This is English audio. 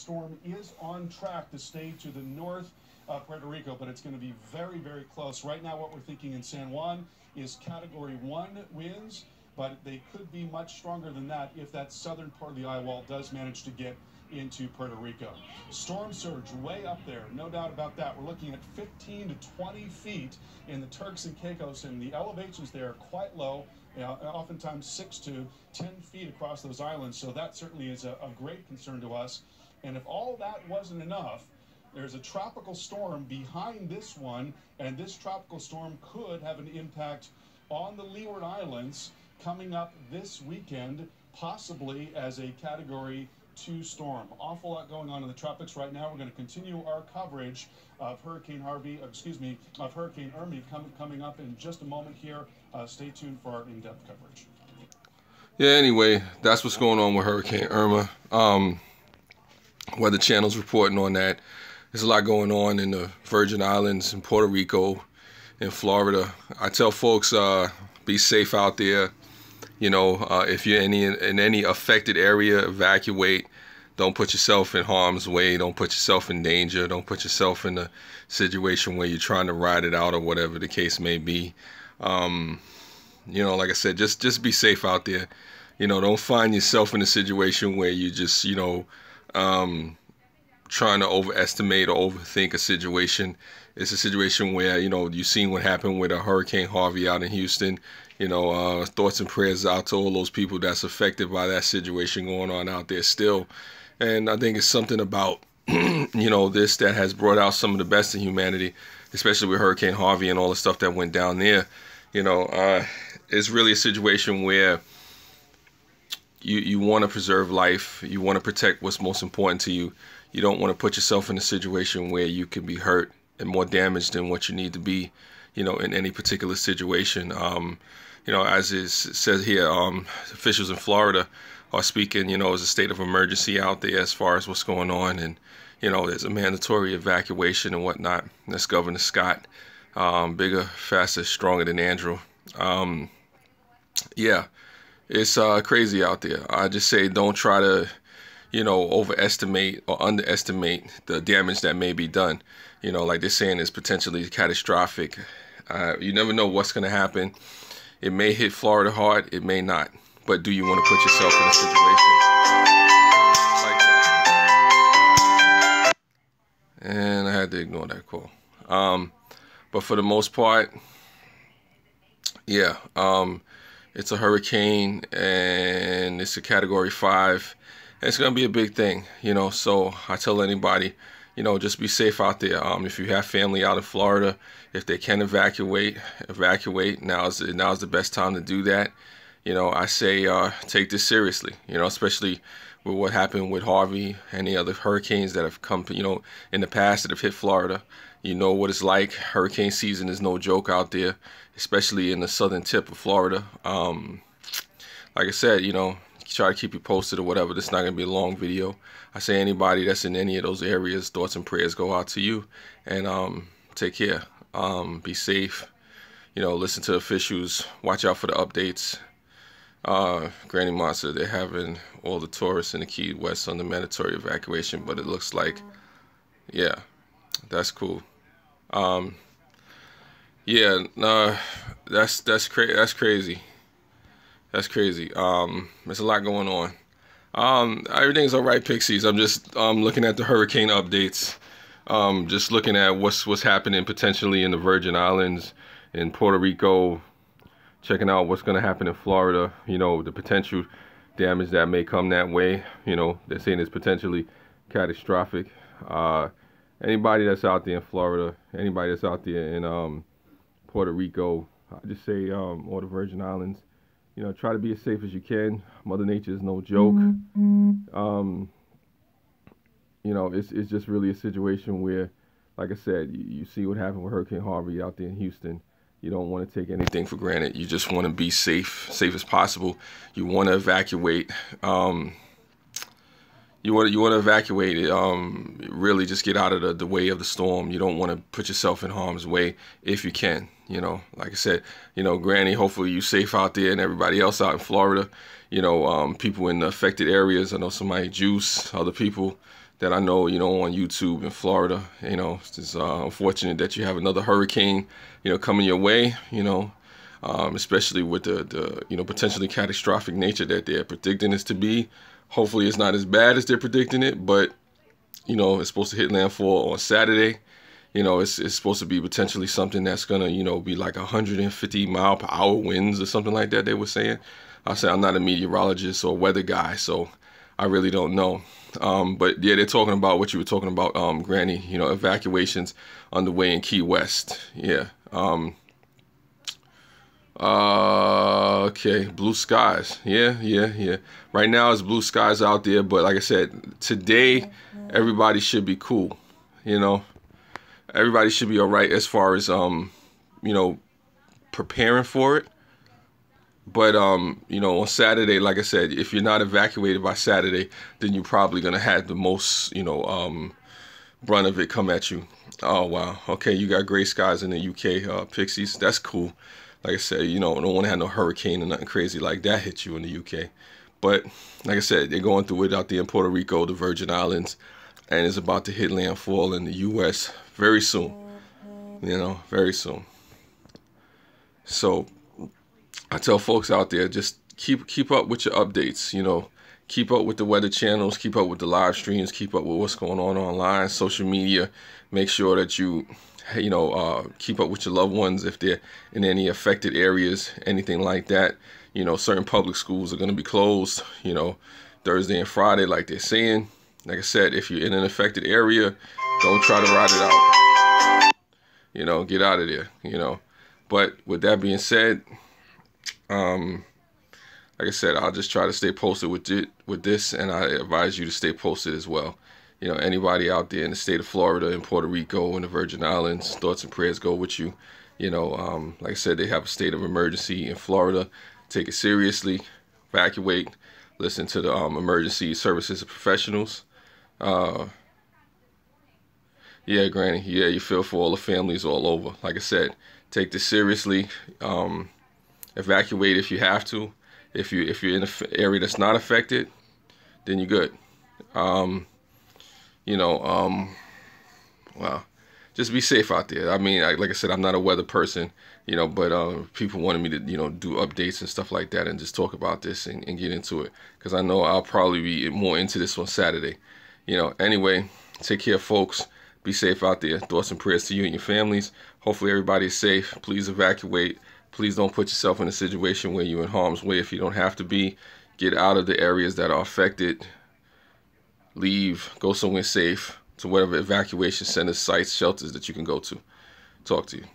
storm is on track to stay to the north of Puerto Rico, but it's going to be very, very close. Right now, what we're thinking in San Juan is Category 1 winds, but they could be much stronger than that if that southern part of the eye wall does manage to get into Puerto Rico. Storm surge way up there, no doubt about that. We're looking at 15 to 20 feet in the Turks and Caicos, and the elevations there are quite low, oftentimes 6 to 10 feet across those islands, so that certainly is a great concern to us. And if all that wasn't enough, there's a tropical storm behind this one, and this tropical storm could have an impact on the Leeward Islands coming up this weekend, possibly as a Category 2 storm. Awful lot going on in the tropics right now. We're going to continue our coverage of Hurricane Irma coming up in just a moment here. Stay tuned for our in-depth coverage. Yeah, anyway, that's what's going on with Hurricane Irma. Weather Channel's reporting on that. There's a lot going on in the Virgin Islands, in Puerto Rico, in Florida. I tell folks, be safe out there. You know, if you're in any affected area, evacuate. Don't put yourself in harm's way. Don't put yourself in danger. Don't put yourself in a situation where you're trying to ride it out or whatever the case may be. You know, like I said, just be safe out there. You know, don't find yourself in a situation where you just, you know, trying to overestimate or overthink a situation. It's a situation where, you know, you've seen what happened with Hurricane Harvey out in Houston. You know, thoughts and prayers out to all those people that's affected by that situation going on out there still. And I think it's something about, you know, this that has brought out some of the best in humanity, especially with Hurricane Harvey and all the stuff that went down there. You know, it's really a situation where you want to preserve life. You want to protect what's most important to you. You don't want to put yourself in a situation where you can be hurt and more damaged than what you need to be, you know, in any particular situation. You know, as it says here, officials in Florida are speaking, you know, as a state of emergency out there as far as what's going on. And, you know, there's a mandatory evacuation and whatnot. That's Governor Scott. Bigger, faster, stronger than Andrew. Yeah, it's crazy out there. I just say don't try to, you know, overestimate or underestimate the damage that may be done. You know, like they're saying, it's potentially catastrophic. You never know what's going to happen. It may hit Florida hard. It may not. But do you want to put yourself in a situation like that? And I had to ignore that call. But for the most part, yeah, it's a hurricane and it's a Category 5. And it's going to be a big thing, you know. So I tell anybody, you know, just be safe out there. If you have family out in Florida, if they can evacuate. Now's the best time to do that. You know, I say take this seriously, you know, especially with what happened with Harvey and the other hurricanes that have come, you know, in the past that have hit Florida. You know what it's like. Hurricane season is no joke out there, especially in the southern tip of Florida. Like I said, you know, try to keep you posted or whatever. This is not going to be a long video. I say anybody that's in any of those areas, thoughts and prayers go out to you. And take care. Be safe. You know, listen to officials. Watch out for the updates. Granny Monster, they're having all the tourists in the Key West on the mandatory evacuation, but it looks like, yeah, that's cool. Yeah, no, that's crazy. That's crazy. There's a lot going on. Everything's all right, Pixies. I'm just looking at the hurricane updates. Just looking at what's happening potentially in the Virgin Islands, in Puerto Rico. Checking out what's going to happen in Florida. You know, the potential damage that may come that way. You know, they're saying it's potentially catastrophic. Anybody that's out there in Florida, anybody that's out there in Puerto Rico, I just say, or the Virgin Islands, you know, try to be as safe as you can. Mother Nature is no joke. You know, it's just really a situation where, like I said, you see what happened with Hurricane Harvey out there in Houston. You don't want to take anything for granted. You just want to be safe as possible. You want to evacuate. You want to evacuate. Really, just get out of the way of the storm. You don't want to put yourself in harm's way if you can. You know, like I said, you know, Granny, hopefully you safe out there, and everybody else out in Florida. You know, people in the affected areas. I know somebody, Juice, other people that I know, on YouTube in Florida. It's unfortunate that you have another hurricane, coming your way, especially with the potentially catastrophic nature that they're predicting this to be. Hopefully it's not as bad as they're predicting it, but, it's supposed to hit landfall on Saturday. It's supposed to be potentially something that's going to, be like 150 mile per hour winds or something like that, they were saying. I say I'm not a meteorologist or weather guy, so I really don't know. But yeah, they're talking about what you were talking about, Granny, evacuations underway in Key West. Yeah. Okay, blue skies. Yeah. Right now it's blue skies out there, but like I said, today everybody should be cool. Everybody should be all right as far as preparing for it. But on Saturday, like I said, if you're not evacuated by Saturday, then you're probably gonna have the most brunt of it come at you. Oh wow. Okay, you got gray skies in the UK, Pixies. That's cool. Like I said, don't want to have no hurricane or nothing crazy like that hit you in the UK. But like I said, they're going through it out there in Puerto Rico, the Virgin Islands, and it's about to hit landfall in the US very soon. Very soon. So I tell folks out there, just keep up with your updates, keep up with the weather channels, keep up with the live streams, keep up with what's going on online, social media. Make sure that you keep up with your loved ones if they're in any affected areas, anything like that. Certain public schools are going to be closed, Thursday and Friday, like they're saying. Like I said, if you're in an affected area, don't try to ride it out. Get out of there, But with that being said, like I said, I'll just try to stay posted with this, and I advise you to stay posted as well. Anybody out there in the state of Florida and Puerto Rico and the Virgin Islands, thoughts and prayers go with you. Like I said, they have a state of emergency in Florida. Take it seriously, evacuate, listen to the emergency services professionals. Yeah, Granny, yeah, you feel for all the families all over. Like I said, take this seriously. Evacuate if you have to. If you're in an area that's not affected, then you're good. Well, just be safe out there. I mean, like I said, I'm not a weather person, but people wanted me to, do updates and stuff like that and just talk about this and get into it, because I know I'll probably be more into this on Saturday. Anyway, take care, folks. Be safe out there. Thoughts and prayers to you and your families. Hopefully everybody's safe. Please evacuate. Please don't put yourself in a situation where you're in harm's way if you don't have to be. Get out of the areas that are affected. Leave. Go somewhere safe to whatever evacuation centers, sites, shelters that you can go to. Talk to you.